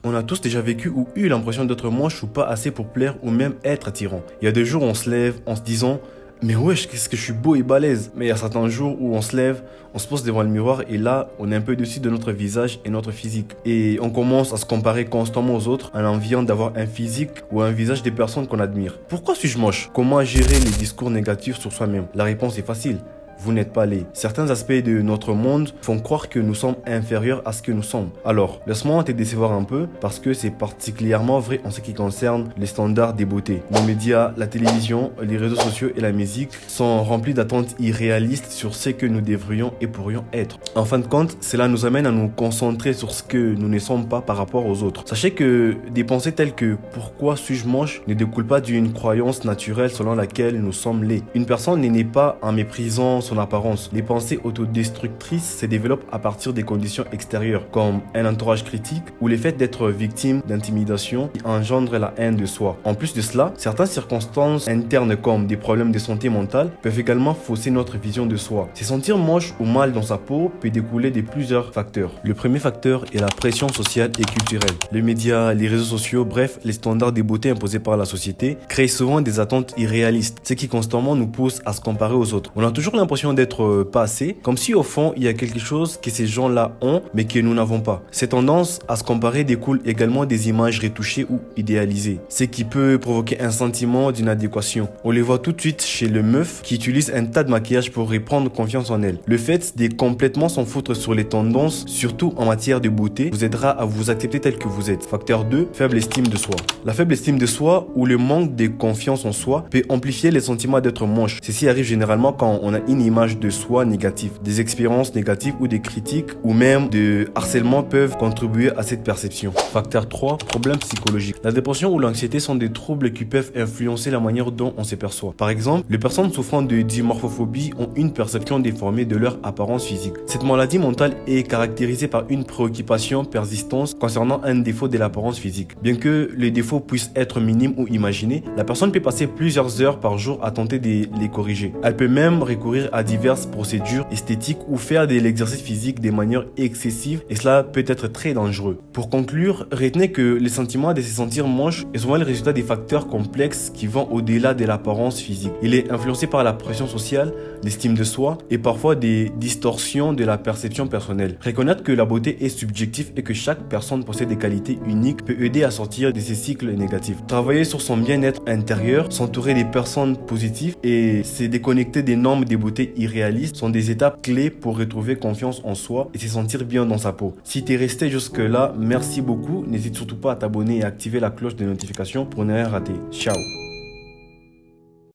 On a tous déjà vécu ou eu l'impression d'être moche ou pas assez pour plaire ou même être attirant. Il y a des jours où on se lève en se disant mais wesh, qu'est-ce que je suis beau et balèze. Mais il y a certains jours où on se lève, on se pose devant le miroir et là, on est un peu déçu de notre visage et notre physique. Et on commence à se comparer constamment aux autres en enviant d'avoir un physique ou un visage des personnes qu'on admire. Pourquoi suis-je moche? Comment gérer les discours négatifs sur soi-même? La réponse est facile. Vous n'êtes pas laid. Certains aspects de notre monde font croire que nous sommes inférieurs à ce que nous sommes. Alors, laisse-moi te décevoir un peu parce que c'est particulièrement vrai en ce qui concerne les standards des beautés. Les médias, la télévision, les réseaux sociaux et la musique sont remplis d'attentes irréalistes sur ce que nous devrions et pourrions être. En fin de compte, cela nous amène à nous concentrer sur ce que nous ne sommes pas par rapport aux autres. Sachez que des pensées telles que pourquoi suis-je moche ne découlent pas d'une croyance naturelle selon laquelle nous sommes laids. Une personne n'est née pas en méprisant son apparence. Les pensées autodestructrices se développent à partir des conditions extérieures, comme un entourage critique ou le fait d'être victime d'intimidation qui engendre la haine de soi. En plus de cela, certaines circonstances internes comme des problèmes de santé mentale peuvent également fausser notre vision de soi. Se sentir moche ou mal dans sa peau peut découler de plusieurs facteurs. Le premier facteur est la pression sociale et culturelle. Les médias, les réseaux sociaux, bref, les standards de beauté imposés par la société créent souvent des attentes irréalistes, ce qui constamment nous pousse à se comparer aux autres. On a toujours l'impression d'être pas assez, comme si au fond il y a quelque chose que ces gens-là ont mais que nous n'avons pas. Cette tendance à se comparer découle également des images retouchées ou idéalisées, ce qui peut provoquer un sentiment d'inadéquation. On les voit tout de suite chez les meufs qui utilisent un tas de maquillage pour reprendre confiance en elles. Le fait de complètement s'en foutre sur les tendances, surtout en matière de beauté, vous aidera à vous accepter tel que vous êtes. Facteur 2, faible estime de soi. La faible estime de soi ou le manque de confiance en soi peut amplifier les sentiments d'être moche. Ceci arrive généralement quand on a une image de soi négative. Des expériences négatives ou des critiques ou même de harcèlement peuvent contribuer à cette perception. Facteur 3, problème psychologique. La dépression ou l'anxiété sont des troubles qui peuvent influencer la manière dont on se perçoit. Par exemple, les personnes souffrant de dimorphophobie ont une perception déformée de leur apparence physique. Cette maladie mentale est caractérisée par une préoccupation persistante concernant un défaut de l'apparence physique. Bien que les défauts puissent être minimes ou imaginés, la personne peut passer plusieurs heures par jour à tenter de les corriger. Elle peut même recourir à diverses procédures esthétiques ou faire de l'exercice physique de manière excessive et cela peut être très dangereux. Pour conclure, retenez que le sentiment de se sentir moche est souvent le résultat des facteurs complexes qui vont au-delà de l'apparence physique. Il est influencé par la pression sociale, l'estime de soi et parfois des distorsions de la perception personnelle. Reconnaître que la beauté est subjective et que chaque personne possède des qualités uniques peut aider à sortir de ces cycles négatifs. Travailler sur son bien-être intérieur, s'entourer des personnes positives et se déconnecter des normes de beauté irréalistes sont des étapes clés pour retrouver confiance en soi et se sentir bien dans sa peau. Si tu es resté jusque-là, merci beaucoup. N'hésite surtout pas à t'abonner et à activer la cloche de notification pour ne rien rater. Ciao!